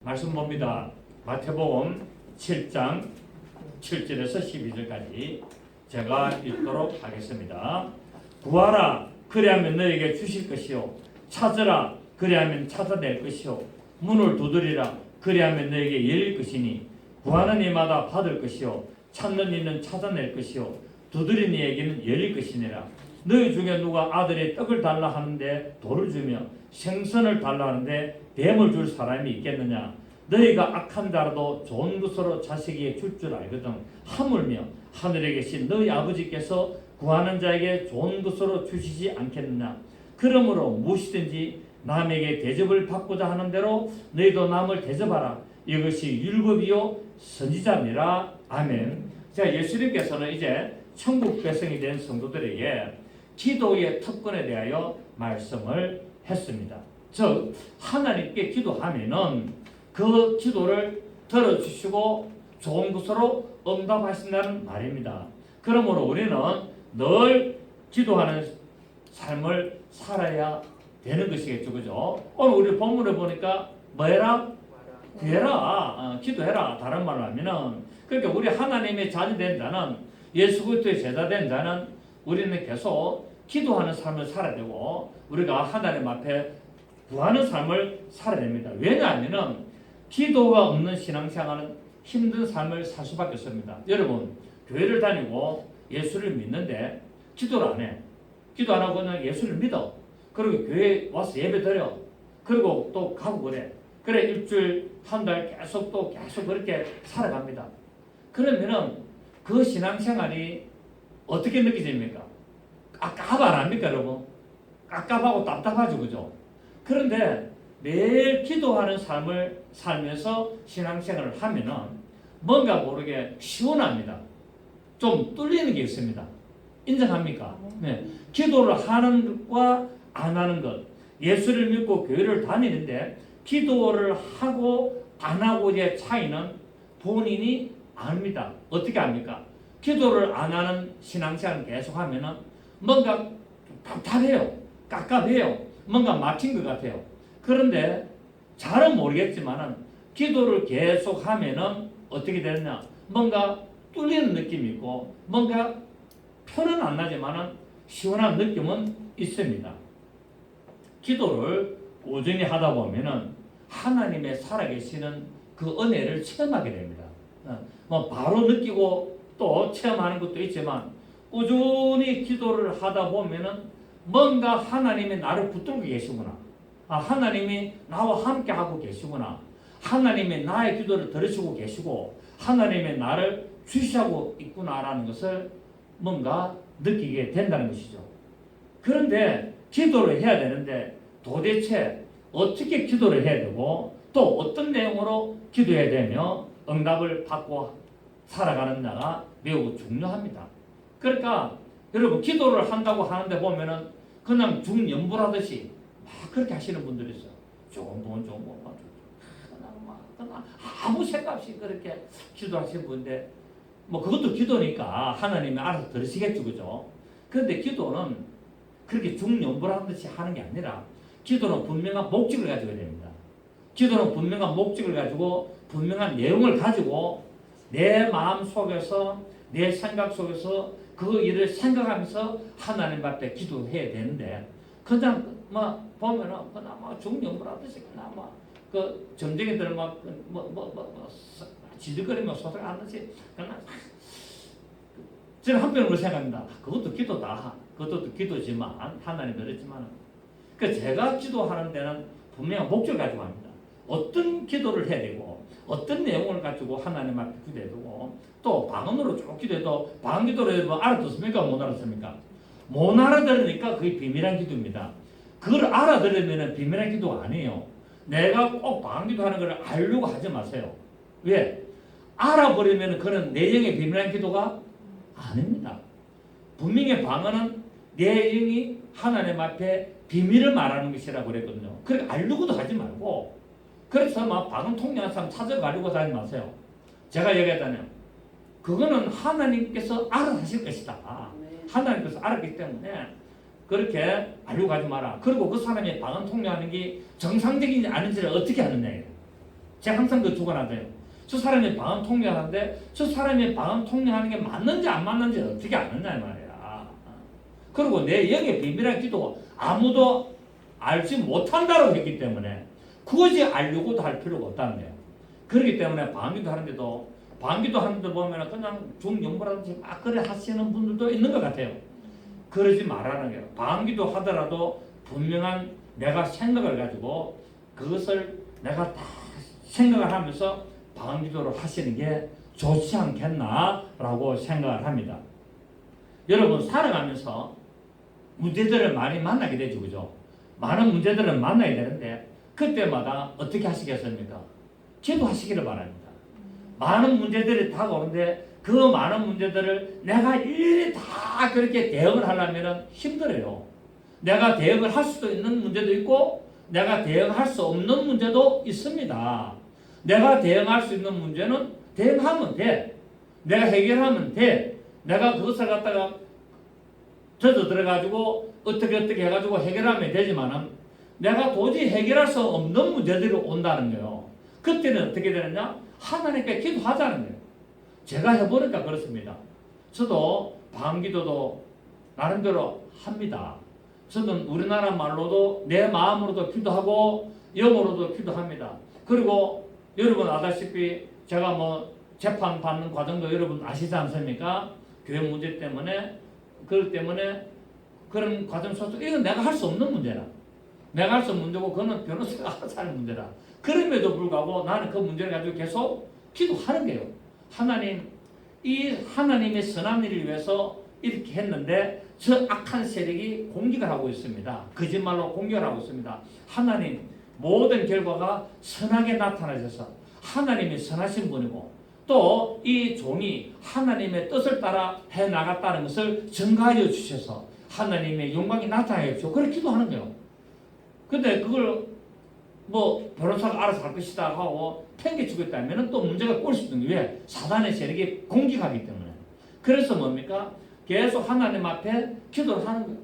말씀 봅니다. 마태복음 7장 7절에서 12절까지 제가 읽도록 하겠습니다. 구하라 그리하면 너에게 주실 것이요 찾으라 그리하면 찾아낼 것이요 문을 두드리라 그리하면 너에게 열릴 것이니 구하는 이마다 받을 것이요 찾는 이는 찾아낼 것이요 두드리는 이에게는 열릴 것이니라. 너희 중에 누가 아들의 떡을 달라 하는데 돌을 주며 생선을 달라 하는데 뱀을 줄 사람이 있겠느냐. 너희가 악한 자라도 좋은 것으로 자식에게 줄 줄 알거든. 하물며 하늘에 계신 너희 아버지께서 구하는 자에게 좋은 것으로 주시지 않겠느냐. 그러므로 무엇이든지 남에게 대접을 받고자 하는 대로 너희도 남을 대접하라. 이것이 율법이요 선지자니라. 아멘. 자, 예수님께서는 이제 천국 백성이 된 성도들에게 기도의 특권에 대하여 말씀을 했습니다. 즉 하나님께 기도하면은 그 기도를 들어주시고 좋은 것으로 응답하신다는 말입니다. 그러므로 우리는 늘 기도하는 삶을 살아야 되는 것이겠죠. 그죠? 오늘 우리 본문을 보니까 뭐해라? 구해라. 기도해라. 다른 말로 하면은 그러니까 우리 하나님의 자녀 된 자는 예수 그리스도의 제자 된 자는 우리는 계속 기도하는 삶을 살아야 되고 우리가 하나님 앞에 구하는 삶을 살아야 됩니다. 왜냐하면은 기도가 없는 신앙생활은 힘든 삶을 살 수밖에 없습니다. 여러분 교회를 다니고 예수를 믿는데 기도를 안 해. 기도 안 하고 그냥 예수를 믿어. 그리고 교회에 와서 예배 드려. 그리고 또 가고 그래. 그래 일주일 한 달 계속 그렇게 살아갑니다. 그러면은 그 신앙생활이 어떻게 느껴집니까? 깝깝 안 합니까 여러분? 깝깝하고 답답하죠. 그죠? 그런데 매일 기도하는 삶을 살면서 신앙생활을 하면은 뭔가 모르게 시원합니다. 좀 뚫리는 게 있습니다. 인정합니까? 네. 기도를 하는 것과 안 하는 것. 예수를 믿고 교회를 다니는데 기도를 하고 안 하고의 차이는 본인이 압니다. 어떻게 압니까? 기도를 안 하는 신앙생활을 계속하면은 뭔가 답답해요. 깝깝해요. 뭔가 막힌 것 같아요. 그런데 잘은 모르겠지만은 기도를 계속하면은 어떻게 되느냐? 뭔가 뚫리는 느낌이 있고 뭔가 표는 안 나지만은 시원한 느낌은 있습니다. 기도를 꾸준히 하다 보면은 하나님의 살아계시는 그 은혜를 체험하게 됩니다. 뭐 바로 느끼고 또 체험하는 것도 있지만 꾸준히 기도를 하다 보면은 뭔가 하나님이 나를 붙들고 계시구나. 하나님이 나와 함께 하고 계시구나. 하나님이 나의 기도를 들으시고 계시고 하나님이 나를 주시하고 있구나라는 것을 뭔가 느끼게 된다는 것이죠. 그런데 기도를 해야 되는데 도대체 어떻게 기도를 해야 되고 또 어떤 내용으로 기도해야 되며 응답을 받고 살아가느냐가 매우 중요합니다. 그러니까 여러분 기도를 한다고 하는데 보면은 그냥 중연부라듯이 막 그렇게 하시는 분들이 있어요. 좋은 분 그냥 아무 생각 없이 그렇게 기도하시는 분인데 뭐 그것도 기도니까 하나님이 알아서 들으시겠죠. 그죠? 그런데 기도는 그렇게 중연부라듯이 하는 게 아니라 기도는 분명한 목적을 가지고 됩니다. 기도는 분명한 목적을 가지고 분명한 내용을 가지고 내 마음 속에서 내 생각 속에서 그 일을 생각하면서 하나님 앞에 기도해야 되는데 그냥 뭐 보면은 그냥 뭐 중연부라듯이 그냥 뭐그 점쟁이들 지들거리며 소설하듯이 그냥 저는 한편으로 생각합니다. 그것도 기도다. 그것도 기도지만 하나님 그랬지만 그 제가 기도하는 데는 분명한 목적을 가지고 합니다. 어떤 기도를 해야 되고 어떤 내용을 가지고 하나님 앞에 기도해야 되고 또 방언으로 쭉 기도해도 방언 기도를 해도 알아듣습니까? 못 알아듣습니까? 못 알아들으니까 그게 비밀한 기도입니다. 그걸 알아들으면 비밀한 기도가 아니에요. 내가 꼭 방언 기도하는 걸 알려고 하지 마세요. 왜? 알아버리면 그는 내용의 비밀한 기도가 아닙니다. 분명히 방언은 내용이 하나님 앞에 비밀을 말하는 것이라고 그랬거든요. 그러니까 알려고도 하지 말고 그래서 막 방언 통역하는 사람 찾아가려고 하지 마세요. 제가 얘기하자면 그거는 하나님께서 알아하실 것이다. 하나님께서 알았기 때문에 그렇게 알려고 하지 마라. 그리고 그 사람이 방언 통역하는 게 정상적이지 않은지를 어떻게 하느냐. 제가 항상 그 주관하대요. 저 사람이 방언 통역하는데 저 사람이 방언 통역하는 게 맞는지 안 맞는지 어떻게 아느냐 말이야. 그리고 내 영의 비밀한 기도 아무도 알지 못한다고 했기 때문에 굳이 알려고도 할 필요가 없다는 거예요. 그렇기 때문에 방언기도 하는데 보면 그냥 중연보라든지 막 그래 하시는 분들도 있는 것 같아요. 그러지 말라는 거예요. 방언기도 하더라도 분명한 내가 생각을 가지고 그것을 내가 다 생각을 하면서 방언기도를 하시는 게 좋지 않겠나라고 생각을 합니다. 여러분 살아가면서 문제들을 많이 만나게 되죠, 그죠? 많은 문제들을 만나야 되는데 그때마다 어떻게 하시겠습니까? 기도하시기를 바랍니다. 많은 문제들이 다가오는데 그 많은 문제들을 내가 일일이 다 그렇게 대응을 하려면 힘들어요. 내가 대응을 할 수도 있는 문제도 있고 내가 대응할 수 없는 문제도 있습니다. 내가 대응할 수 있는 문제는 대응하면 돼. 내가 해결하면 돼. 내가 그것을 갖다가 저도 들어가지고 어떻게 해가지고 해결하면 되지만은 내가 도저히 해결할 수 없는 문제들이 온다는 거예요. 그때는 어떻게 되느냐? 하나님께 기도하자는 거예요. 제가 해보니까 그렇습니다. 저도 방기도도 나름대로 합니다. 저는 우리나라 말로도 내 마음으로도 기도하고 영어로도 기도합니다. 그리고 여러분 아다시피 제가 뭐 재판 받는 과정도 여러분 아시지 않습니까? 교회 문제 때문에 그렇기 때문에 그런 과정 속에서 이건 내가 할 수 없는 문제라. 내가 할 수 없는 문제고 그거는 변호사가 알아서 하는 문제라. 그럼에도 불구하고 나는 그 문제를 가지고 계속 기도하는 거예요. 하나님, 이 하나님의 선한 일을 위해서 이렇게 했는데 저 악한 세력이 공격을 하고 있습니다. 거짓말로 공격을 하고 있습니다. 하나님, 모든 결과가 선하게 나타나셔서 하나님이 선하신 분이고 또 이 종이 하나님의 뜻을 따라 해나갔다는 것을 증가하여 주셔서 하나님의 영광이 나타나게 해주시고 그렇게 기도하는 거예요. 근데 그걸 뭐 변호사가 알아서 할 것이다 하고 팽개치고 있다면 또 문제가 올 수 있는 게 왜? 사단의 세력이 공격하기 때문에. 그래서 뭡니까? 계속 하나님 앞에 기도를 하는 거예요.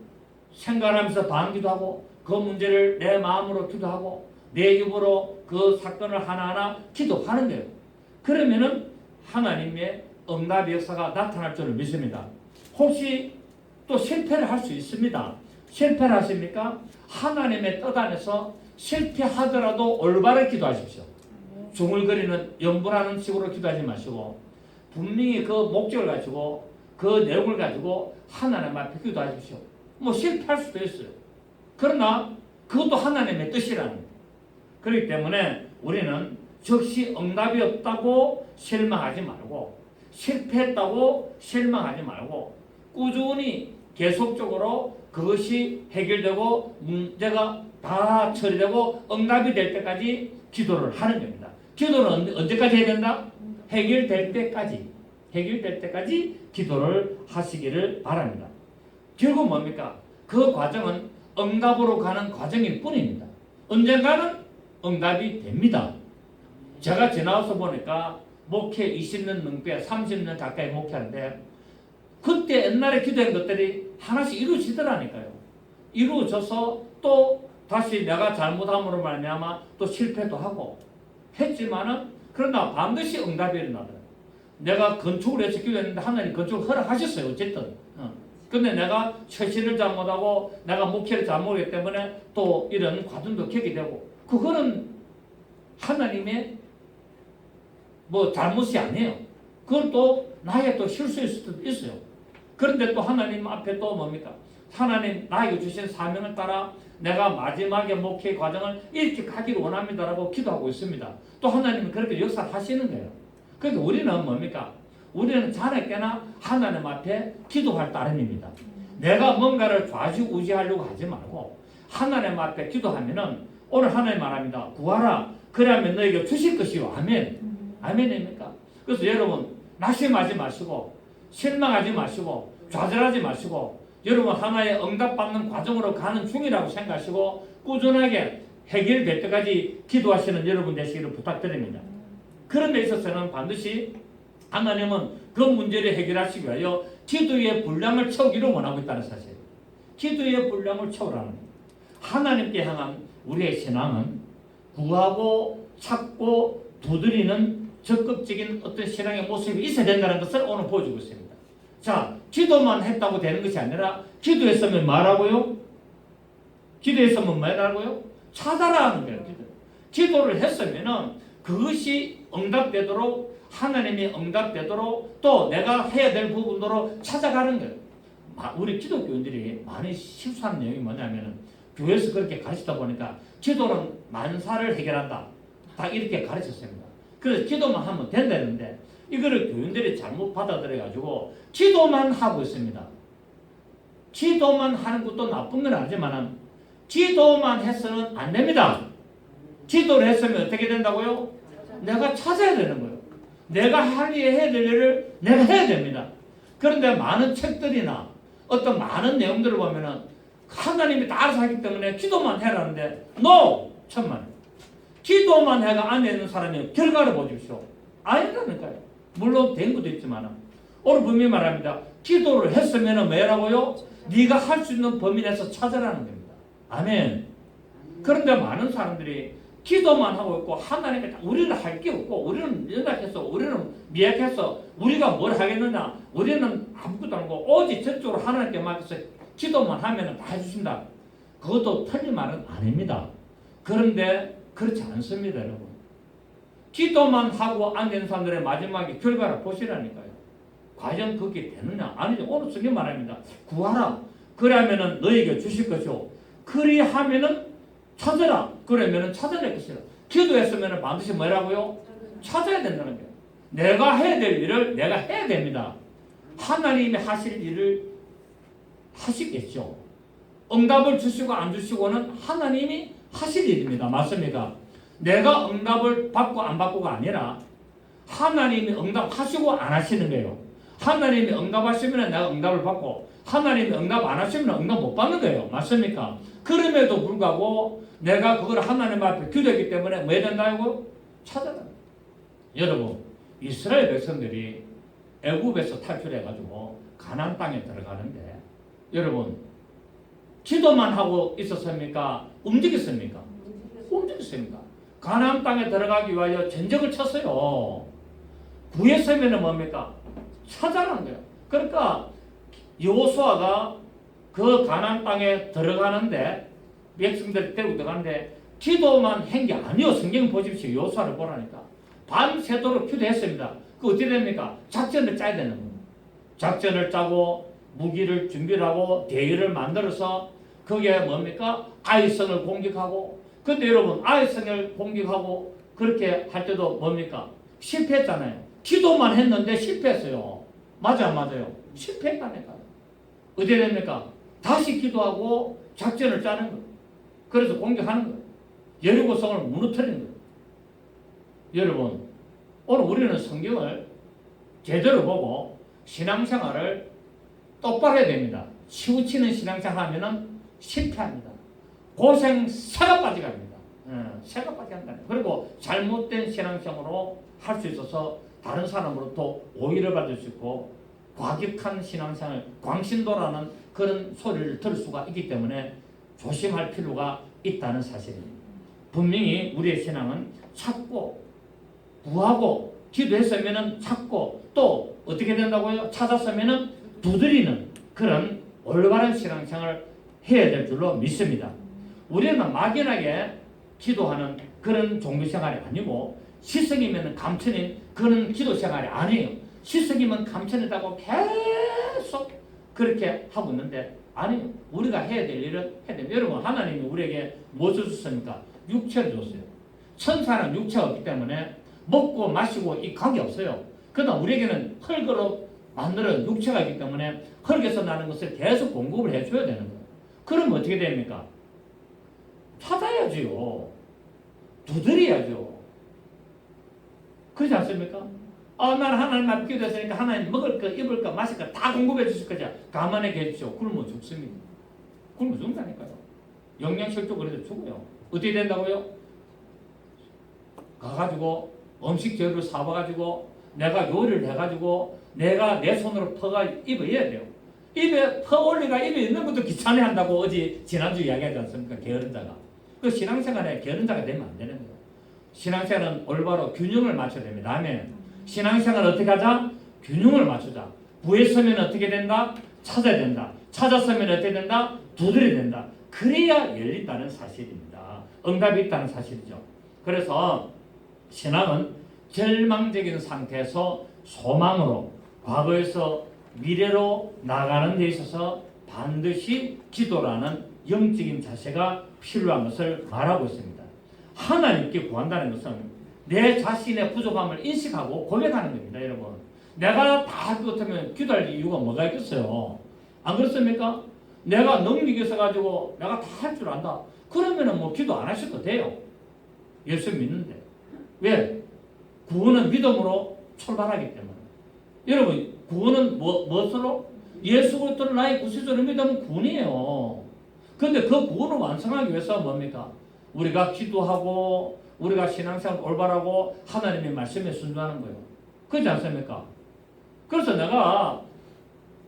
생각하면서 반기도 하고 그 문제를 내 마음으로 기도하고 내 입으로 그 사건을 하나하나 기도하는 거예요. 그러면은 하나님의 응답의 역사가 나타날 줄을 믿습니다. 혹시 또 실패를 할 수 있습니다. 실패를 하십니까? 하나님의 뜻 안에서 실패하더라도 올바르게 기도하십시오. 중얼거리는 염불하는 식으로 기도하지 마시고 분명히 그 목적을 가지고 그 내용을 가지고 하나님 앞에 기도하십시오. 뭐 실패할 수도 있어요. 그러나 그것도 하나님의 뜻이라는 거예요. 그렇기 때문에 우리는 즉시 응답이 없다고 실망하지 말고 실패했다고 실망하지 말고 꾸준히 계속적으로 그것이 해결되고 문제가 다 처리되고 응답이 될 때까지 기도를 하는 겁니다. 기도는 언제까지 해야 된다? 해결될 때까지. 해결될 때까지 기도를 하시기를 바랍니다. 결국 뭡니까? 그 과정은 응답으로 가는 과정일 뿐입니다. 언젠가는 응답이 됩니다. 제가 지나와서 보니까 목회 20년 넘게 30년 가까이 목회하는데 그때 옛날에 기도한 것들이 하나씩 이루어지더라니까요. 이루어져서 또 다시 내가 잘못함으로 말미암아 또 실패도 하고 했지만은 그러나 반드시 응답이 일어나더라고요. 내가 건축을 해서 기도했는데 하나님 건축을 허락하셨어요. 어쨌든. 근데 내가 처신을 잘못하고 내가 목회를 잘못했기 때문에 또 이런 과정도 겪게 되고 그거는 하나님의 뭐 잘못이 아니에요. 그건 또 나의 또 실수일 수도 있어요. 그런데 또 하나님 앞에 또 뭡니까? 하나님 나에게 주신 사명을 따라 내가 마지막에 목회 과정을 이렇게 가기를 원합니다라고 기도하고 있습니다. 또 하나님은 그렇게 역사를 하시는 거예요. 그러니까 우리는 뭡니까? 우리는 자네께나 하나님 앞에 기도할 따름입니다. 내가 뭔가를 좌지우지하려고 하지 말고 하나님 앞에 기도하면은 오늘 하나님 말합니다. 구하라. 그러면 너에게 주실 것이요. 아멘. 아멘입니까? 그래서 여러분 낙심하지 마시고 실망하지 마시고 좌절하지 마시고 여러분 하나의 응답받는 과정으로 가는 중이라고 생각하시고 꾸준하게 해결될 때까지 기도하시는 여러분 되시기를 부탁드립니다. 그런 데 있어서는 반드시 하나님은 그 문제를 해결하시기 위하여 기도의 분량을 채우기를 원하고 있다는 사실. 기도의 분량을 채우라는 하나님께 향한 우리의 신앙은 구하고 찾고 두드리는 적극적인 어떤 신앙의 모습이 있어야 된다는 것을 오늘 보여주고 있습니다. 자, 기도만 했다고 되는 것이 아니라 기도했으면 뭐라고요? 기도했으면 뭐라고요? 찾아라 하는 거예요. 기도를 했으면은 그것이 응답되도록 하나님이 응답되도록 또 내가 해야 될 부분으로 찾아가는 거예요. 우리 기독교인들이 많이 실수하는 내용이 뭐냐면은 교회에서 그렇게 가르치다 보니까 기도는 만사를 해결한다. 다 이렇게 가르쳤습니다. 그래서 기도만 하면 된다는데 이거를 교인들이 잘못 받아들여가지고 기도만 하고 있습니다. 기도만 하는 것도 나쁜 건 아니지만 기도만 해서는 안 됩니다. 기도를 했으면 어떻게 된다고요? 내가 찾아야 되는 거예요. 내가 해야 될 일을 내가 해야 됩니다. 그런데 많은 책들이나 어떤 많은 내용들을 보면은 하나님이 다 알아서 하기 때문에 기도만 해라는데 NO! 천만 기도만 해가 안에 있는 사람이 결과를 보십시오. 아니라니까요. 물론 된 것도 있지만 오늘 분명히 말합니다. 기도를 했으면 뭐라고요? 네가 할 수 있는 범위 내에서 찾아라는 겁니다. 아멘. 그런데 많은 사람들이 기도만 하고 있고 하나님께 우리는 할 게 없고 우리는 연약해서 우리는 미약해서 우리가 뭘 하겠느냐 우리는 아무것도 안 하고 오직 저쪽으로 하나님께 맡겨서 기도만 하면 다 해주신다. 그것도 틀린 말은 아닙니다. 그런데 그렇지 않습니다, 여러분. 기도만 하고 앉은 사람들의 마지막에 결과를 보시라니까요. 과연 그게 되느냐? 아니죠. 오늘 성경 말합니다. 구하라. 그러면은 너에게 주실 것이요. 그리하면은 찾으라. 그러면은 찾아낼 것이라. 기도했으면은 반드시 뭐라고요? 찾아야 된다는 거예요. 내가 해야 될 일을 내가 해야 됩니다. 하나님이 하실 일을 하시겠죠. 응답을 주시고 안 주시고는 하나님이 하실 일입니다. 맞습니까? 내가 응답을 받고 안 받고가 아니라 하나님이 응답하시고 안 하시는 거예요. 하나님이 응답하시면 내가 응답을 받고 하나님이 응답 안 하시면 응답 못 받는 거예요. 맞습니까? 그럼에도 불구하고 내가 그걸 하나님 앞에 기도했기 때문에 뭐 해야 된다고? 찾아라. 여러분, 이스라엘 백성들이 애굽에서 탈출해가지고 가나안 땅에 들어가는데 여러분 기도만 하고 있었습니까? 움직였습니까? 움직였습니까? 가나안 땅에 들어가기 위하여 전적을 쳤어요. 구했으면 뭡니까? 찾아라는 거예요. 그러니까 여호수아가 그 가나안 땅에 들어가는데 백성들 데리고 들어가는데 기도만 한 게 아니요. 성경 보십시오. 여호수아를 보라니까 밤새도록 기도했습니다. 그 어떻게 됩니까? 작전을 짜야 되는 겁니다. 작전을 짜고 무기를 준비를 하고 대의를 만들어서 그게 뭡니까? 아이성을 공격하고 근데 여러분 아이성을 공격하고 그렇게 할 때도 뭡니까? 실패했잖아요. 기도만 했는데 실패했어요. 맞아 안 맞아요? 실패했다니까요. 어떻게 됩니까? 다시 기도하고 작전을 짜는 거예요. 그래서 공격하는 거예요. 여리고성을 무너뜨리는 거예요. 여러분 오늘 우리는 성경을 제대로 보고 신앙생활을 똑바로 해야 됩니다. 치우치는 신앙생활 하면은 실패합니다. 고생 새가 빠져갑니다. 새가 빠져간다. 그리고 잘못된 신앙생활로 할 수 있어서 다른 사람으로부터 오해를 받을 수 있고 과격한 신앙생활, 광신도라는 그런 소리를 들을 수가 있기 때문에 조심할 필요가 있다는 사실입니다. 분명히 우리의 신앙은 찾고 구하고 기도했으면 찾고 또 어떻게 된다고요? 찾았으면 두드리는 그런 올바른 신앙생활을 해야 될 줄로 믿습니다. 우리는 막연하게 기도하는 그런 종교생활이 아니고 시성이면 감천인 그런 기도생활이 아니에요. 시성이면 감천이다고 계속 그렇게 하고 있는데 아니요. 우리가 해야 될 일은 해야 됩니다. 여러분 하나님이 우리에게 무엇을 줬습니까? 육체를 줬어요. 천사는 육체가 없기 때문에 먹고 마시고 이 각이 없어요. 그러나 우리에게는 흙으로 만들어 육체가 있기 때문에 흙에서 나는 것을 계속 공급을 해줘야 되는 거예요. 그러면 어떻게 됩니까? 찾아야지요. 두드려야죠. 그렇지 않습니까? 나는 하나님 앞에 기도했으니까 하나님 먹을 거, 입을 거, 마실 거 다 공급해 주실 거죠. 가만하게 해주십시오. 굶어 죽습니다. 굶어 죽는다니까요. 영양실조 그래도 죽어요. 어떻게 된다고요? 가가지고 음식 재료를 사와가지고 내가 요리를 해가지고 내가 내 손으로 퍼가 입에 해야 돼요. 입에 퍼 올리가 입에 있는 것도 귀찮아 한다고 어제 지난주 이야기하지 않습니까? 게으른 자가. 그 신앙생활에 게으른 자가 되면 안 되는 거예요. 신앙생활은 올바로 균형을 맞춰야 됩니다. 아멘. 신앙생활을 어떻게 하자? 균형을 맞추자. 구했으면 어떻게 된다? 찾아야 된다. 찾았으면 어떻게 된다? 두드려야 된다. 그래야 열린다는 사실입니다. 응답이 있다는 사실이죠. 그래서 신앙은 절망적인 상태에서 소망으로, 과거에서 미래로 나가는 데 있어서 반드시 기도라는 영적인 자세가 필요한 것을 말하고 있습니다. 하나님께 구한다는 것은 내 자신의 부족함을 인식하고 고백하는 겁니다. 여러분, 내가 다 할 것 같으면 기도할 이유가 뭐가 있겠어요? 안 그렇습니까? 내가 능력이 있어가지고 내가 다 할 줄 안다. 그러면은 뭐 기도 안 하셔도 돼요. 예수 믿는데. 왜? 구원은 믿음으로 출발하기 때문에. 여러분, 구원은 무엇으로? 예수 그리스도를 나의 구세주로 믿으면 구원이에요. 그런데 그 구원을 완성하기 위해서 뭡니까? 우리가 기도하고 우리가 신앙생활 올바르고 하나님의 말씀에 순종하는 거예요. 그렇지 않습니까? 그래서 내가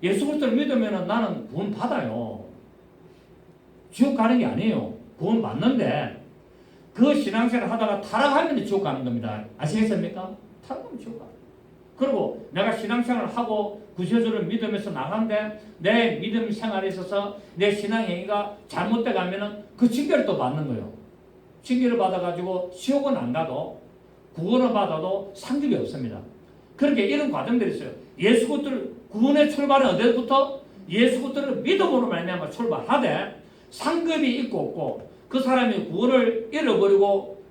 예수 그리스도를 믿으면 나는 구원 받아요. 지옥 가는 게 아니에요. 구원 받는데 그 신앙생활을 하다가 타락하면 지옥 가는 겁니다. 아시겠습니까? 타락하면 지옥 가요. 그리고 내가 신앙생활을 하고 구세주를 믿으면서 나간데 내 믿음 생활에 있어서 내 신앙행위가 잘못돼 가면은 그 징계를 또 받는 거예요. 징계를 받아가지고 지옥은 안 가도 구원을 받아도 상급이 없습니다. 그렇게 이런 과정들이 있어요. 예수 그리스도를 구원의 출발은 어디부터? 예수 그리스도를 믿음으로 말미암아 출발하되 상급이 있고 없고 그 사람이 구원을 잃어버리고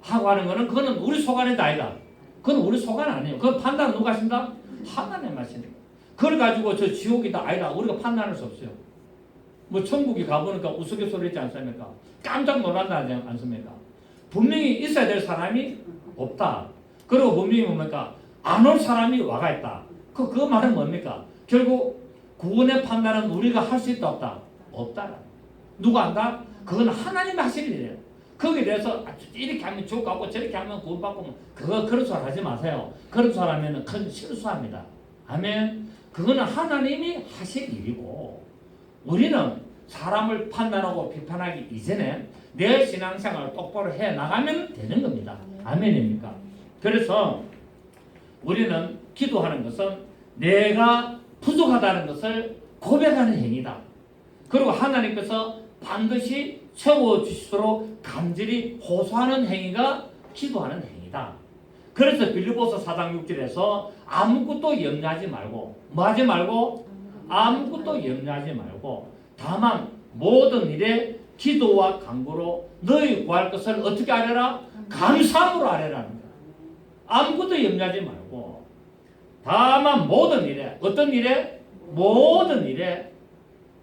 하고 하는 거는 그거는 우리 속안의 아니다. 그건 우리 속안 아니에요. 그건 판단은 누가 하신다? 하나님 하시니까. 그걸 가지고 저 지옥이다 아니다 우리가 판단할 수 없어요. 뭐 천국에 가보니까 우스갯소리 있지 않습니까? 깜짝 놀란다 하지 않습니까? 분명히 있어야 될 사람이 없다. 그리고 분명히 뭡니까? 안 올 사람이 와가 있다. 그 말은 뭡니까? 결국 구원의 판단은 우리가 할 수 있다 없다? 없다. 누가 한다? 그건 하나님 하실 일이에요. 거기에 대해서 이렇게 하면 지옥 가고 저렇게 하면 구원 받고 그런 소리 하지 마세요. 그런 소리 하면 큰 실수합니다. 아멘. 그거는 하나님이 하실 일이고 우리는 사람을 판단하고 비판하기 이전에 내 신앙생활을 똑바로 해 나가면 되는 겁니다. 아멘입니까? 그래서 우리는 기도하는 것은 내가 부족하다는 것을 고백하는 행위다. 그리고 하나님께서 반드시 채워주시도록 간절히 호소하는 행위가 기도하는 행위다. 그래서 빌립보서 4장 6절에서 아무것도 염려하지 말고 뭐 하지 말고? 아무것도 염려하지 말고 다만 모든 일에 기도와 간구로 너희 구할 것을 어떻게 하려라? 감사함으로 하려라는 거야. 아무것도 염려하지 말고 다만 모든 일에 어떤 일에? 모든 일에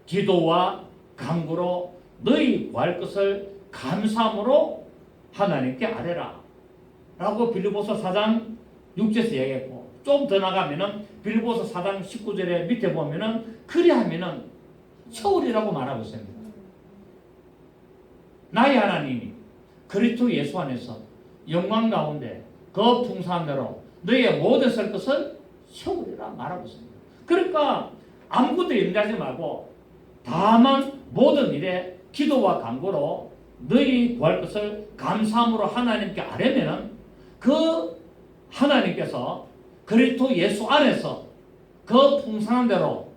기도와 간구로 너희 구할 것을 감사함으로 하나님께 아뢰라 라고 빌립보서 4장 6절에서 얘기했고 좀 더 나가면은 빌립보서 4장 19절에 밑에 보면은 그리하면은 처울이라고 말하고 있습니다. 나의 하나님이 그리스도 예수 안에서 영광 가운데 그 풍성한 대로 너희의 모든 쓸 것을 채우리라 말하고 있습니다. 그러니까 아무것도 염려하지 말고 다만 모든 일에 기도와 간구로 너희 구할 것을 감사함으로 하나님께 아뢰면은 그 하나님께서 그리스도 예수 안에서 그 풍성한 대로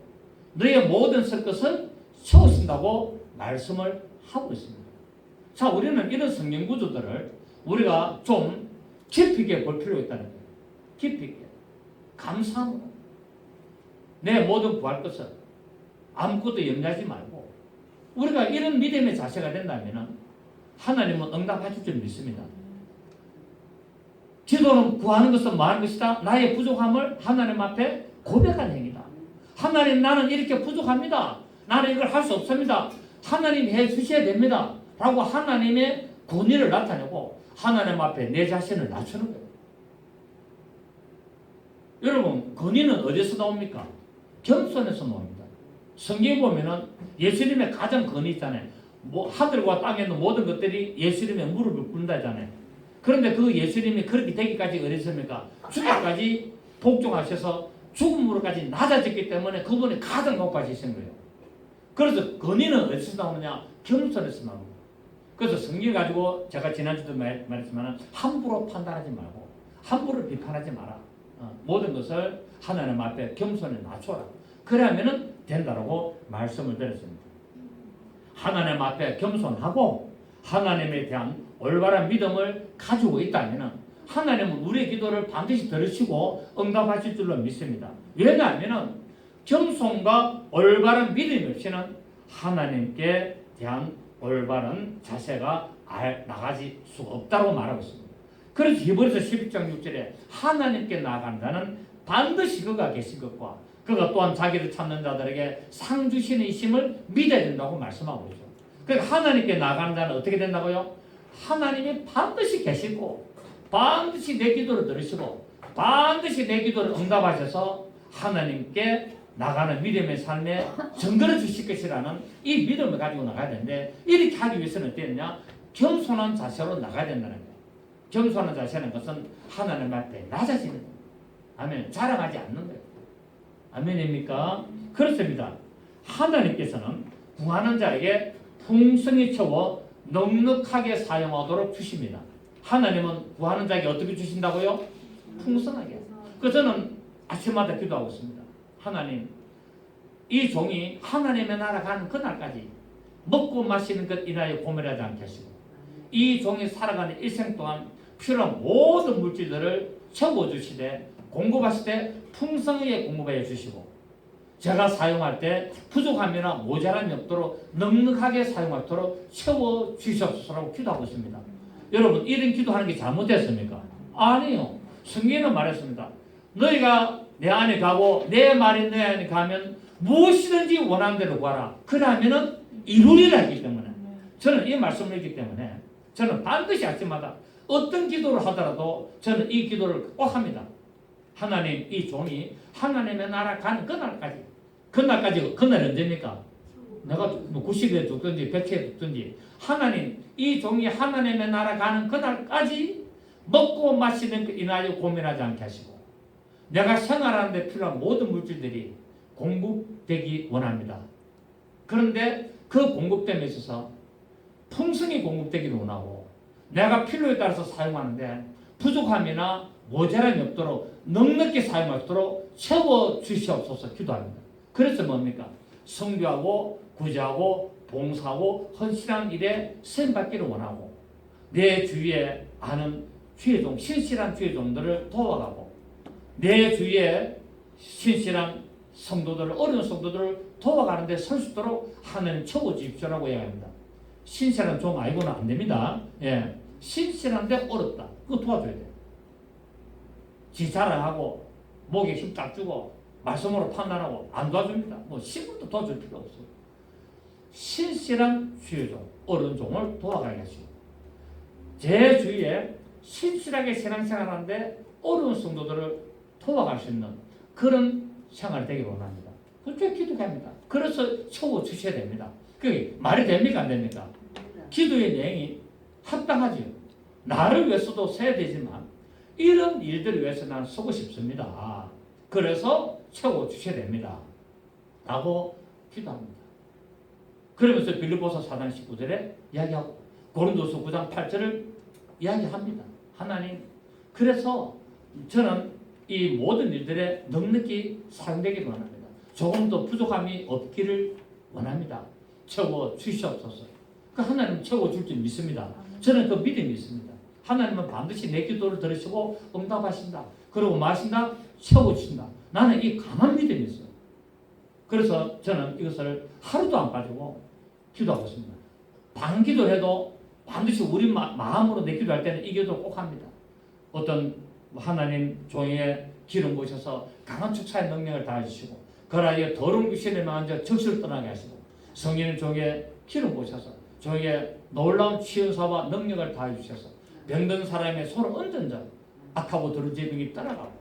너희의 모든 쓸 것을 채우신다고 말씀을 하고 있습니다. 자, 우리는 이런 성경 구조들을 우리가 좀 깊이 있게 볼 필요가 있다는 거예요. 깊이 있게. 감사함으로 내 모든 구할 것을 아무것도 염려하지 말고 우리가 이런 믿음의 자세가 된다면 하나님은 응답하실 줄 믿습니다. 기도는 구하는 것은 뭐 하는 것이다? 나의 부족함을 하나님 앞에 고백하는 행위다. 하나님 나는 이렇게 부족합니다. 나는 이걸 할 수 없습니다. 하나님 해주셔야 됩니다. 라고 하나님의 권위를 나타내고 하나님 앞에 내 자신을 낮추는 거예요. 여러분 권위는 어디서 나옵니까? 겸손에서 나옵니다. 성경에 보면은 예수님의 가장 권위 있잖아요. 뭐 하늘과 땅에 있는 모든 것들이 예수님의 무릎을 꿇는다잖아요. 그런데 그 예수님이 그렇게 되기까지 어디습니까? 죽기까지 복종하셔서 죽음으로까지 낮아졌기 때문에 그분이 가장 높아지신 거예요. 그래서 권위는 어디서 나오느냐? 겸손에서 나옵니다. 그래서 성경 가지고 제가 지난주도 말했지만 함부로 판단하지 말고 함부로 비판하지 마라. 모든 것을 하나님 앞에 겸손히 낮춰라. 그러면은 된다라고 말씀을 드렸습니다. 하나님 앞에 겸손하고 하나님에 대한 올바른 믿음을 가지고 있다면 하나님은 우리의 기도를 반드시 들으시고 응답하실 줄로 믿습니다. 왜냐하면 겸손과 올바른 믿음이 없이는 하나님께 대한 올바른 자세가 나가질 수가 없다고 말하고 있습니다. 그래서 히브리서 12장 6절에 하나님께 나아간다는 반드시 그가 계신 것과 그가 또한 자기를 찾는 자들에게 상 주시는 이심을 믿어야 된다고 말씀하고 있죠. 그러니까 하나님께 나아가는 자는 어떻게 된다고요? 하나님이 반드시 계시고 반드시 내 기도를 들으시고 반드시 내 기도를 응답하셔서 하나님께 나가는 믿음의 삶에 정거를 주실 것이라는 이 믿음을 가지고 나가야 되는데 이렇게 하기 위해서는 어떻게 되냐? 겸손한 자세로 나가야 된다는 거예요. 겸손한 자세는 것은 하나님 앞에 낮아지는 거예요. 아멘. 자랑하지 않는 거예요. 아멘입니까? 그렇습니다. 하나님께서는 구하는 자에게 풍성히 채워 넉넉하게 사용하도록 주십니다. 하나님은 구하는 자에게 어떻게 주신다고요? 풍성하게. 그래서 저는 아침마다 기도하고 있습니다. 하나님, 이 종이 하나님의 나라 가는 그날까지 먹고 마시는 것 인하여 고민하지 않게 하시고 이 종이 살아가는 일생 동안 필요한 모든 물질들을 채워주시되 공급하실 때 풍성하게 공급해 주시고 제가 사용할 때 부족함이나 모자람이 없도록 넉넉하게 사용하도록 채워주시옵소서라고 기도하고 있습니다. 여러분 이런 기도하는 게 잘못됐습니까? 아니요. 성경은 말했습니다. 너희가 내 안에 가고 내 말이 내 안에 가면 무엇이든지 원하는 대로 구하라. 그러면은 이루리라 했기 때문에 저는 이 말씀을 했기 때문에 저는 반드시 아침마다 어떤 기도를 하더라도 저는 이 기도를 꼭 합니다. 하나님 이 종이 하나님의 나라 가는 그날까지 그날이 언제입니까? 내가 90에 죽든지 100에 죽든지 하나님 이 종이 하나님의 나라 가는 그날까지 먹고 마시는 그 인하여 고민하지 않게 하시고 내가 생활하는 데 필요한 모든 물질들이 공급되기 원합니다. 그런데 그 공급됨에 있어서 풍성히 공급되기를 원하고 내가 필요에 따라서 사용하는데 부족함이나 모자람이 없도록 넉넉히 사용하도록 채워주시옵소서 기도합니다. 그래서 뭡니까? 성교하고 구제하고 봉사하고 헌신한 일에 쓰임받기를 원하고 내 주위에 아는 주의종, 신실한 주의종들을 도와가고 내 주위에 신실한 성도들을 어려운 성도들을 도와가는데 설 수 있도록 하나님 채워주십시오라고 이야기합니다. 신실한 종 아니고는 안 됩니다. 예, 신실한데 어렵다. 그거 도와줘야 돼요. 지 자랑하고 목에 힘 딱 주고 말씀으로 판단하고 안 도와줍니다. 뭐 10분도 도와줄 필요 없어요. 신실한 주의종, 어려운 종을 도와가게 하시고 제 주위에 신실하게 신앙생활하는데 어려운 성도들을 도와갈 수 있는 그런 생활이 되기를 원합니다. 그렇게 기도합니다. 그래서 채워주셔야 됩니다. 그게 말이 됩니까? 안 됩니까? 기도의 내용이 합당하지요. 나를 위해서도 써야 되지만 이런 일들을 위해서 나는 쓰고 싶습니다. 그래서 채워주셔야 됩니다. 라고 기도합니다. 그러면서 빌립보서 4장 19절에 이야기하고 고린도서 9장 8절을 이야기합니다. 하나님, 그래서 저는 이 모든 일들에 넉넉히 사용되기를 원합니다. 조금 더 부족함이 없기를 원합니다. 채워주시옵소서. 그 하나님 채워줄 줄 믿습니다. 저는 그 믿음이 있습니다. 하나님은 반드시 내 기도를 들으시고 응답하신다. 그리고 마신다. 채워주신다. 나는 이 강한 믿음이 있어요. 그래서 저는 이것을 하루도 안 빠지고 기도하고 있습니다. 반기도를 해도 반드시 우리 마음으로 내 기도할 때는 이 기도를 꼭 합니다. 어떤 하나님 종의 기름 부으셔서 강한 축사의 능력을 다해주시고 그러하여 더러운 귀신을 만져 적시를 떠나게 하시고 성령 종의 기름 부으셔서 종의 놀라운 치유사와 능력을 다해주셔서 병든 사람의 손을 얹은 자 악하고 더러운 질병이 떠나가고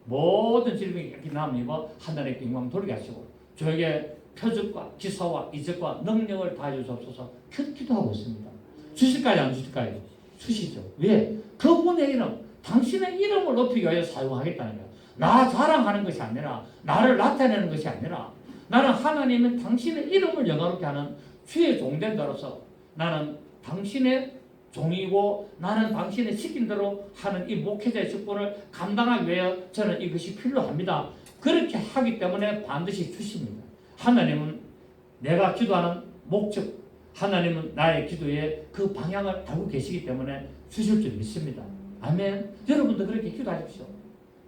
모든 질병이 이렇게 남이고 하늘의 영광 돌게 하시고 저에게 표적과 기사와 이적과 능력을 다해주옵소서 기도하고 있습니다. 주실까요? 안 주실까요? 주시죠. 왜? 그분의 이름, 당신의 이름을 높이기 위하여 사용하겠다는 거예요. 나 자랑하는 것이 아니라 나를 나타내는 것이 아니라 나는 하나님은 당신의 이름을 영화롭게 하는 주의 종된 자로서 나는 당신의 종이고 나는 당신의 시킨 대로 하는 이 목회자의 직분을 감당하기 위해 저는 이것이 필요합니다. 그렇게 하기 때문에 반드시 주십니다. 하나님은 내가 기도하는 목적, 하나님은 나의 기도의 그 방향을 알고 계시기 때문에 주실 줄 믿습니다. 아멘. 여러분도 그렇게 기도하십시오.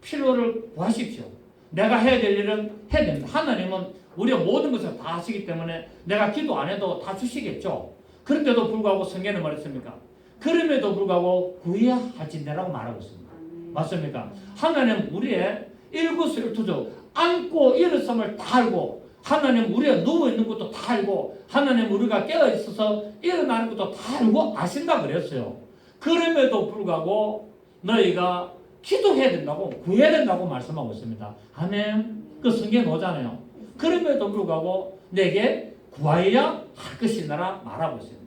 필요를 구하십시오. 내가 해야 될 일은 해야 됩니다. 하나님은 우리가 모든 것을 다 하시기 때문에 내가 기도 안 해도 다 주시겠죠. 그런데도 불구하고 성경은 말했습니까? 그럼에도 불구하고 구해야 하진대라고 말하고 있습니다. 맞습니까? 하나님 우리의 일거수일투족 앉고 일어섬을 다 알고, 하나님 우리가 누워있는 것도 다 알고, 하나님 우리가 깨어있어서 일어나는 것도 다 알고 아신다 그랬어요. 그럼에도 불구하고 너희가 기도해야 된다고, 구해야 된다고 말씀하고 있습니다. 아멘. 그 성경에 오잖아요. 그럼에도 불구하고 내게 구하여야 할 것이니라 말하고 있습니다.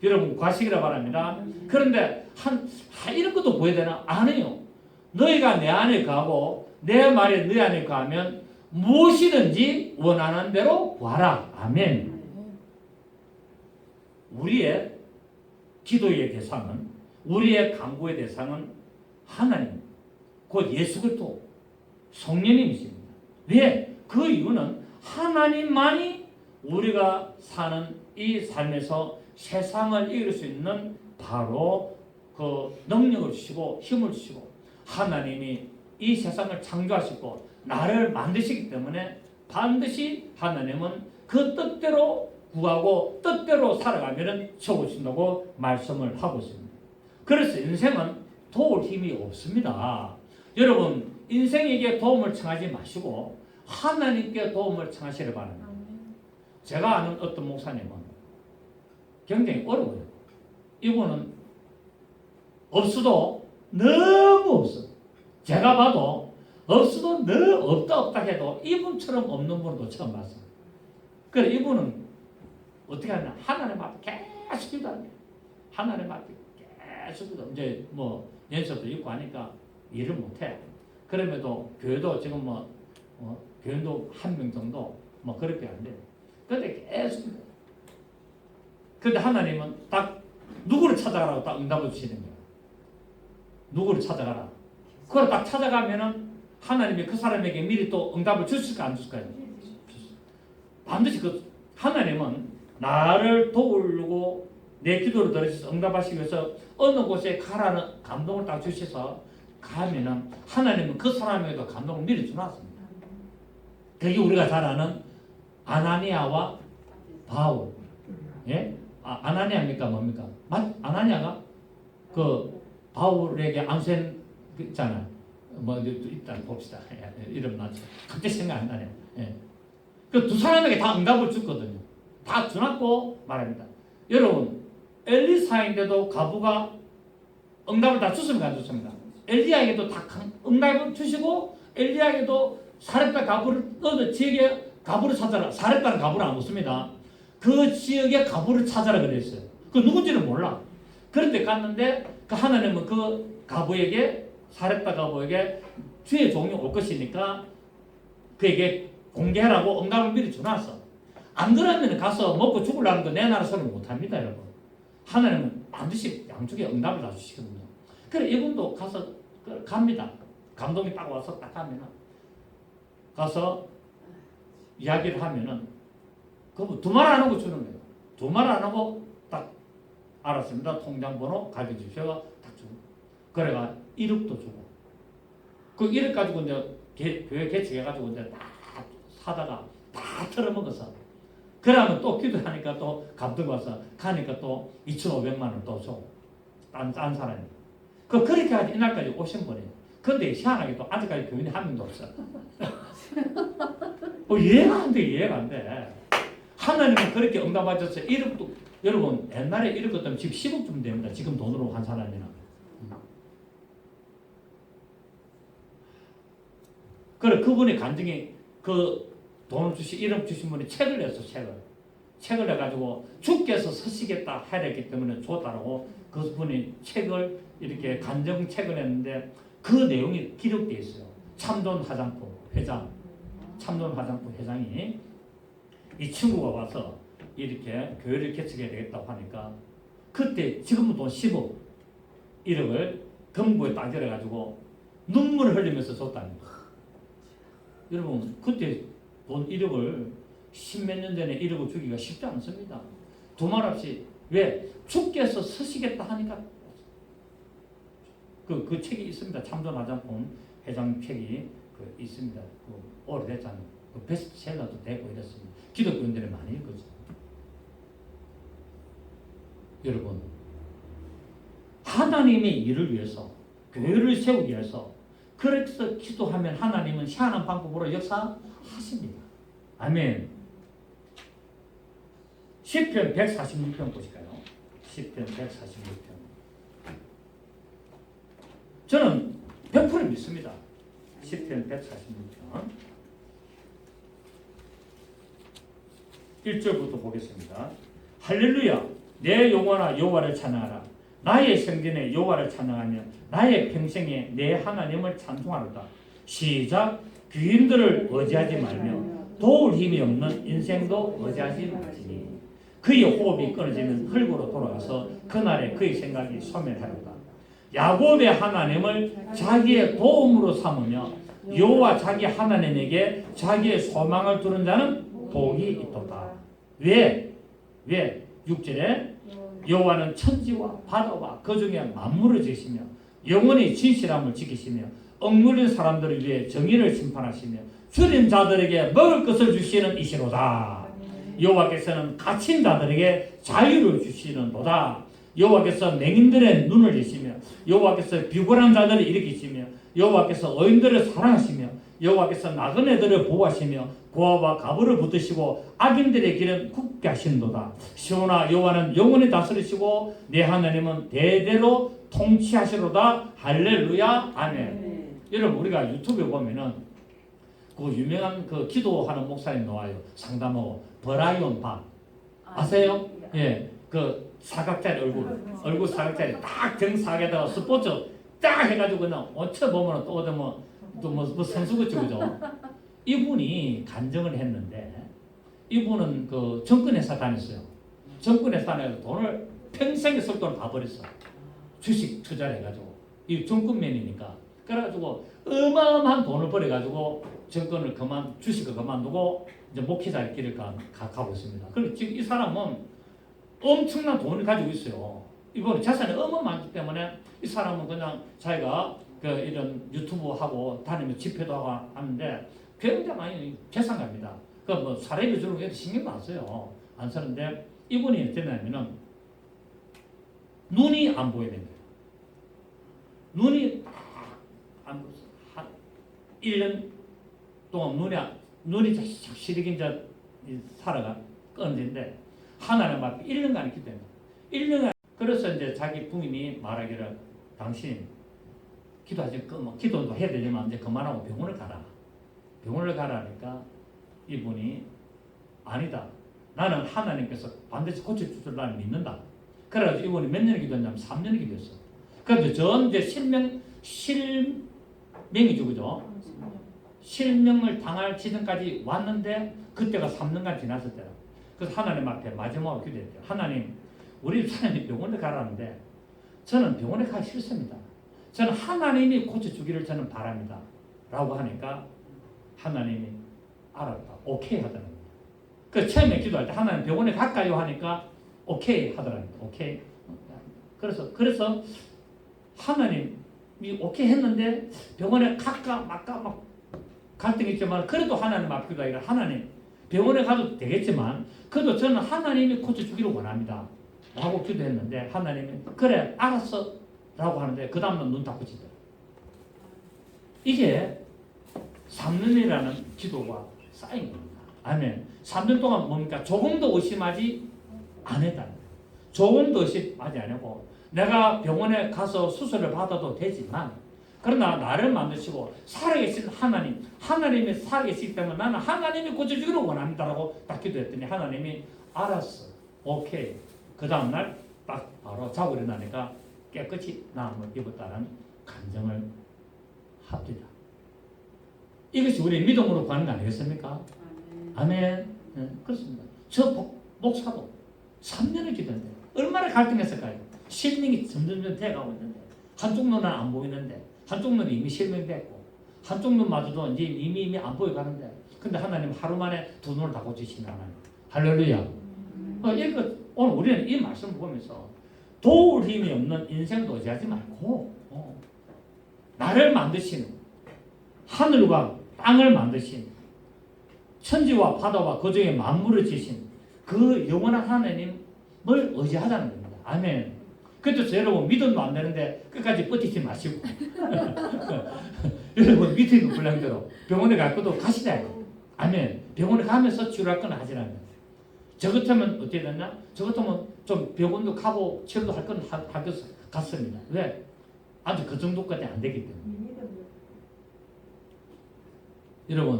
여러분 구하시기를 바랍니다. 그런데 이런 것도 구해야 되나? 아니요. 너희가 내 안에 거하고 내 말이 너희 안에 거하면 무엇이든지 원하는 대로 구하라. 아멘. 우리의 기도의 대상은, 우리의 간구의 대상은 하나님, 곧 예수 그리스도 성령님이십니다. 왜? 그 이유는 하나님만이 우리가 사는 이 삶에서 세상을 이길 수 있는 바로 그 능력을 주시고 힘을 주시고, 하나님이 이 세상을 창조하시고 나를 만드시기 때문에 반드시 하나님은 그 뜻대로 구하고 뜻대로 살아가면 채워주신다고 말씀을 하고 있습니다. 그래서 인생은 도울 힘이 없습니다. 여러분 인생에게 도움을 청하지 마시고 하나님께 도움을 청하시길 바랍니다. 제가 아는 어떤 목사님은 굉장히 어려워요. 이분은 없어도 너무 없어. 제가 봐도 없어도 너무 없다 해도 이분처럼 없는 분도 처음 봤어요. 그래 이분은 어떻게 하냐, 하나님 앞에 계속 기도합니다. 하나님 앞에 계속 기도. 이제 뭐 연습도 있고 하니까 일을 못해. 그럼에도 교회도 지금 교회도 한 명 정도 뭐 그렇게 안 돼요. 근데 계속 기도. 근데 하나님은 딱 누구를 찾아가라고 딱 응답을 주시는 거예요. 누구를 찾아가라. 그걸 딱 찾아가면은 하나님이 그 사람에게 미리 또 응답을 주실까 안 주실까요? 반드시 그 하나님은 나를 도우려고 내 기도를 들으셔서 응답하시기 위해서 어느 곳에 가라는 감동을 딱 주셔서 가면은 하나님은 그 사람에게도 감동을 미리 주놨습니다. 그게 우리가 잘 아는 아나니아와 바울. 예? 아나니아입니까 뭡니까? 아나니아가 그 바울에게 안수한 그 있잖아요. 뭐 일단 봅시다. 이름 나죠. 갑자기 생각 안 나네요. 예. 그 두 사람에게 다 응답을 줬거든요. 다 주놨고 말합니다. 여러분 엘리사인데도 가부가 응답을 다 줬습니까 안 줬습니까? 엘리야에게도 다 응답을 주시고 엘리야에게도 사렙다 가부를 어느 지역에 가부를 찾아라. 사렙다는 가부를 안 묻습니다. 그 지역에 가부를 찾아라 그랬어요. 그 누군지는 몰라. 그런데 갔는데 그 하나님은 그 가부에게 사렙다 가부에게 주의 종이 올 것이니까 그에게 공개하라고 응답을 미리 주놨어. 안 그러면 가서 먹고 죽으려는 거 내 나라 소리 못합니다 여러분. 하나님은 반드시 양쪽에 응답을 다 주시거든요. 그래 이분도 가서 갑니다. 감동이 딱 와서 딱 가면은 가서 이야기를 하면은 그 두 말 안 하고 주는 거예요. 두 말 안 하고 딱 알았습니다. 통장번호 가르쳐 주셔서 딱 주고. 그래가 1억도 주고. 그 1억 가지고 이제 교회 개척해가지고 이제 다 사다가 다 털어먹어서. 그러면 또 기도하니까 또 감동 와서 가니까 또 2,500만 원 또 줘. 딴 사람이. 그렇게 하지 이날까지 오신 분이에요. 근데 희한하게도 아직까지 교인이 한 명도 없어. 이해가 안 돼, 이해가 안 돼. 하나님은 그렇게 응답하셔서 1억도, 여러분, 옛날에 1억 같으면 지금 10억쯤 됩니다. 지금 돈으로 한 사람이나. 그래, 그분이 간증이 그 돈을 1억 주신 분이 책을 냈어, 책을 내가지고 주께서 서시겠다 하랬기 때문에 줬다라고 그분이 책을 이렇게 간증책을 냈는데 그 내용이 기록되어 있어요. 참돈 화장품 회장, 참돈 화장품 회장이 이 친구가 와서 이렇게 교회를 개척해야 되겠다고 하니까 그때 지금은 돈 10억 1억을 금고에 딱 들어가지고 눈물을 흘리면서 줬답니다. 여러분 그때 돈 1억을 10몇 년 전에 1억을 주기가 쉽지 않습니다. 두말 없이 왜? 주께서 서시겠다 하니까 그 책이 있습니다. 참전화장품 회장 책이 있습니다. 오래됐잖아요. 베스트셀러도 되고 이랬습니다. 기독교인들이 많이 읽거든요. 여러분 하나님의 일을 위해서 교회를 세우기 위해서 그래서 기도하면 하나님은 희한한 방법으로 역사하십니다. 아멘. 시편 146편 보실까요? 시편 146편. 저는 100% 믿습니다. 시편 146편 1절부터 보겠습니다. 할렐루야 내 영혼아 여호와를 찬양하라. 나의 생전에 여호와를 찬양하며 나의 평생에 내 하나님을 찬송하노라. 시작. 귀인들을 의지하지 말며 도울 힘이 없는 인생도 의지하지 말지니 그의 호흡이 끊어지면 흙으로 돌아가서 그날에 그의 생각이 소멸하리라. 야곱의 하나님을 자기의 도움으로 삼으며 여호와 자기 하나님에게 자기의 소망을 두는 자는 복이 있도다. 왜? 6절에 여호와는 천지와 바다와 그 중에 만물을 지으시며 영원히 진실함을 지키시며 억눌린 사람들을 위해 정의를 심판하시며 줄인 자들에게 먹을 것을 주시는 이시로다. 여호와께서는 갇힌 자들에게 자유를 주시는도다. 여호와께서 맹인들의 눈을 여시며 여호와께서 비굴한 자들을 일으키시며 여호와께서 어인들을 사랑하시며 여호와께서 나그네들을 보호하시며 고아와 가부를 붙드시고 악인들의 길은 굳게 하시는도다. 시온아 여호와는 영원히 다스리시고 내 하나님은 대대로 통치하시로다. 할렐루야 아멘. 여러분 우리가 유튜브에 보면은 그 유명한 그 기도하는 목사님 나와요. 상담하고 브라이언 박 아세요? 예, 그 사각자리 얼굴 사각자리 딱 정사각에다가 스포츠 딱 해가지고 그냥 어쩌 보면 또 어디 뭐 선수같이 그죠? 이분이 간증을 했는데 이분은 그 정권회사 다녔어요. 정권회사 다녀서 돈을 평생에 쓸 돈을 다 버렸어. 주식 투자를 해가지고 이 정권맨이니까 그래가지고 어마어마한 돈을 벌여가지고 정권을 주식을 그만두고 이제 목회자의 길을 가고 있습니다. 그리고 지금 이 사람은 엄청난 돈을 가지고 있어요. 이번에 자산이 어마어마하기 때문에 이 사람은 그냥 자기가 이런 유튜브 하고 다니면 집회도 하고 하는데 굉장히 많이 계산갑니다. 뭐 사례비 주는 게 신경도 안 써요. 안 쓰는데 이분이 어땠냐면은 눈이 안 보이는 거예요. 눈이 한 1년 동안 눈이 시리긴 살아가 끊어진데 하나님 앞에 1년간 기도합니다. 1년간 그래서 이제 자기 부인이 말하기를 당신 기도하지 기도도 해야 되지만 이제 그만하고 병원을 가라. 병원을 가라니까 이분이 아니다. 나는 하나님께서 반드시 고쳐줄 줄 나는 믿는다. 그래가지고 이분이 몇 년을 기도했냐면 3년을 기도했어. 그래서 전 이제 실명이죠, 그죠? 실명을 당할 지점까지 왔는데 그때가 3년간 지났을 때라. 그래서 하나님 앞에 마지막으로 기도했대요. 하나님, 우리 사람이 병원에 가라는데 저는 병원에 가기 싫습니다. 저는 하나님이 고쳐주기를 저는 바랍니다. 라고 하니까 하나님이 알았다. 오케이 하더랍니다. 그 처음에 기도할 때 하나님 병원에 갈까요? 하니까 오케이 하더랍니다. 오케이. 그래서 하나님이 오케이 했는데 병원에 갈까 말까 막 갈등이 있지만 그래도 하나님 앞에 기도하기를 하나님 병원에 가도 되겠지만 그래도 저는 하나님이 고쳐주기를 원합니다. 라고 기도했는데 하나님이 그래 알았어 라고 하는데 그 다음날 눈 닫고 지더라. 이게 3년이라는 기도가 쌓인 겁니다. 아멘. 3년 동안 뭡니까? 조금도 의심하지 않았다는 거예요. 조금도 의심하지 않고 내가 병원에 가서 수술을 받아도 되지만 그러나 나를 만드시고 살아계신 하나님이 살아계시기 때문에 나는 하나님이 고쳐주기를 원합니다라고 딱 기도했더니 하나님이 알았어. 오케이. 그 다음날 딱 바로 자고 일어나니까 깨끗이 나음을 입었다는 간증을 합니다. 이것이 우리의 믿음으로 구하는 거 아니겠습니까? 아멘. 네, 그렇습니다. 저 목사도 3년을 기도했는데 얼마나 갈등했을까요? 실명이 점점 돼가고 있는데 한쪽 눈은 안 보이는데 한쪽 눈이 이미 실명됐고 한쪽 눈마저도 이제 이미 안 보여가는데 근데 하나님 하루 만에 두 눈을 다 고치시는 하나님. 할렐루야. 이거 오늘 우리는 이 말씀을 보면서 도울 힘이 없는 인생도 의지하지 말고 나를 만드신 하늘과 땅을 만드신 천지와 바다와 그 중에 만물을 지신 그 영원한 하나님을 의지하자는 겁니다. 아멘. 그래서 여러분 믿음도 안 되는데 끝까지 버티지 마시고 여러분 믿음이 불량대로 병원에 갈 것도 가시자. 아멘. 병원에 가면서 치료할 건 하지라는 거예요. 저 같으면 어떻게 됐나? 저 같으면 좀 병원도 가고 치료도 할 건 갔습니다. 왜? 아주 그 정도까지 안 되기 때문에.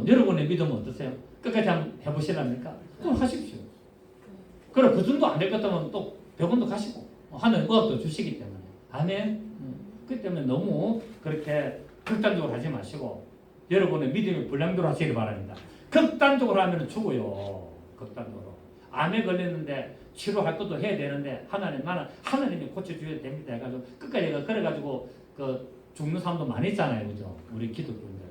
여러분의 믿음은 어떠세요? 끝까지 한번 해보시랍니까? 그럼 하십시오. 그럼 그 정도 안 될 것 같으면 또 병원도 가시고 하는 의학도 주시기 때문에. 아멘. 그렇기 때문에 너무 그렇게 극단적으로 하지 마시고 여러분의 믿음이 불량도로 하시기 바랍니다. 극단적으로 하면 죽어요. 극단적으로. 암에 걸렸는데 치료할 것도 해야 되는데 나는 하나님이 고쳐주셔야 됩니다 해가지고 끝까지 그래가지고 그 죽는 사람도 많이 있잖아요. 그죠? 우리 기독교인들.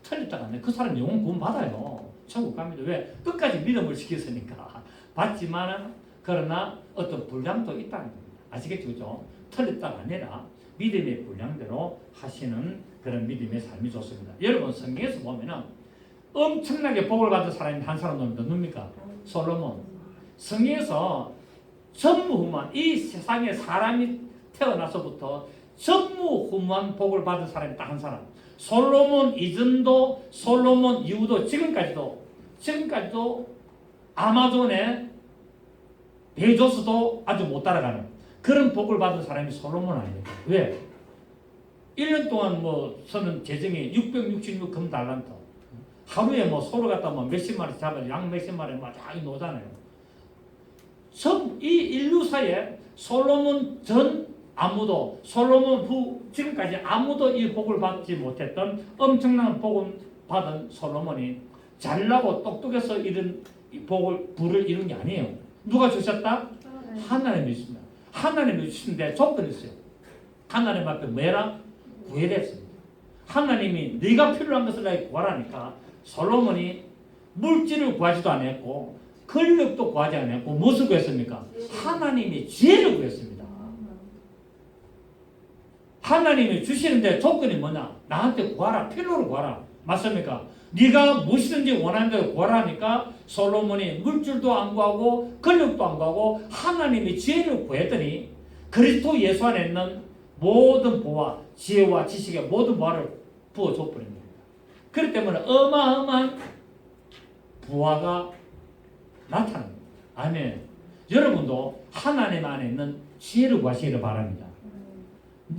틀렸다가 그 사람 영혼 구원 받아요. 천국 갑니다. 왜? 끝까지 믿음을 지켰으니까. 받지만 그러나 어떤 불량도 있다는 겁니다. 아시겠죠? 그죠? 틀렸다가 아니라 믿음의 불량대로 하시는 그런 믿음의 삶이 좋습니다. 여러분 성경에서 보면은 엄청나게 복을 받은 사람이 한 사람은 누굽니까? 솔로몬. 성경에서 전무후무한 이 세상에 사람이 태어나서부터 전무후무한 복을 받은 사람이 딱 한 사람. 솔로몬 이전도 솔로몬 이후도 지금까지도 아마존의 베조스도 아주 못 따라가는 그런 복을 받은 사람이 솔로몬 아닙니까? 왜? 1년 동안 서는 재정이 666 금달란트. 하루에 소를 갖다 몇십 마리 잡아서 양 몇십 마리 쫙 놓잖아요. 이 인류사에 솔로몬 전 아무도 솔로몬 후 지금까지 아무도 이 복을 받지 못했던 엄청난 복을 받은 솔로몬이 잘나고 똑똑해서 이런 부를 이룬 게 아니에요. 누가 주셨다? 하나님이 주십니다. 하나님이 주신데 조건이 있어요. 하나님 앞에 뭐라? 구애했습니다. 하나님이 네가 필요한 것을 나에게 구하라니까 솔로몬이 물질을 구하지도 않았고 권력도 구하지 않았고 무엇을 구했습니까? 하나님이 지혜를 구했습니다. 하나님이 주시는데 조건이 뭐냐? 나한테 구하라. 필요로 구하라. 맞습니까? 네가 무엇이든지 원하는 대로 구하라니까 솔로몬이 물질도 안 구하고 권력도 안 구하고 하나님이 지혜를 구했더니 그리스도 예수 안에 있는 모든 보화, 지혜와 지식의 모든 보화를 부어줘 버린 겁니다. 그렇기 때문에 어마어마한 부활가 나타납니다. 아멘. 여러분도 하나님 안에 있는 지혜를 구하시기를 바랍니다.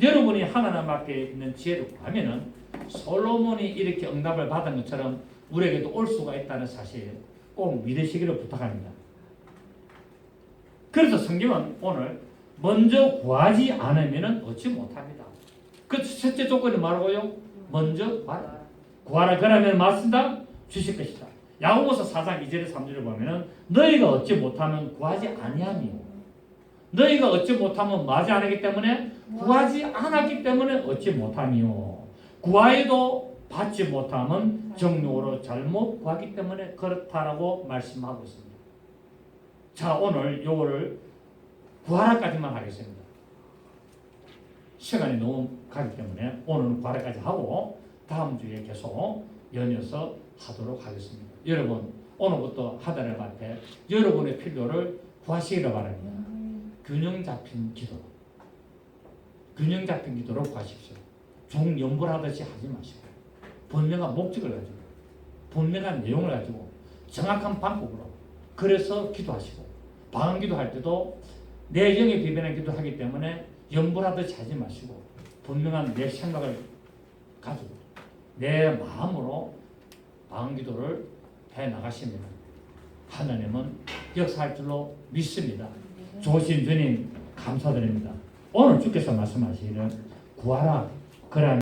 여러분이 하나님 앞에 있는 지혜를 구하면은 솔로몬이 이렇게 응답을 받은 것처럼 우리에게도 올 수가 있다는 사실 꼭 믿으시기를 부탁합니다. 그래서 성경은 오늘 먼저 구하지 않으면 얻지 못합니다. 그 첫째 조건이 뭐라고요? 먼저 말하라. 구하라 그러면 맞습니다. 주실 것이다. 야고보서 4장 2절에 3절을 보면은 너희가 얻지 못하면 구하지 아니하며 너희가 얻지 못하면 맞지 않기 때문에 구하지 않았기 때문에 얻지 못하며 구하여도 받지 못하면 정욕으로 잘못 구하기 때문에 그렇다라고 말씀하고 있습니다. 자, 오늘 요거를 구하라까지만 하겠습니다. 시간이 너무 가기 때문에 오늘은 구하라까지 하고 다음 주에 계속 연이어서 하도록 하겠습니다. 여러분 오늘부터 하나님 앞에 여러분의 필요를 구하시기를 바랍니다. 균형 잡힌 기도로 구하십시오. 종연불하듯이 하지 마시고 분명한 목적을 가지고 분명한 내용을 가지고 정확한 방법으로 그래서 기도하시고 방언기도 할 때도 내 영에 비변한 기도하기 때문에 연불하듯이 하지 마시고 분명한 내 생각을 가지고 내 마음으로 방언기도를 해나가시면 하나님은 역사할 줄로 믿습니다. 좋으신 주님 감사드립니다. 오늘 주께서 말씀하시기를 구하라 그러한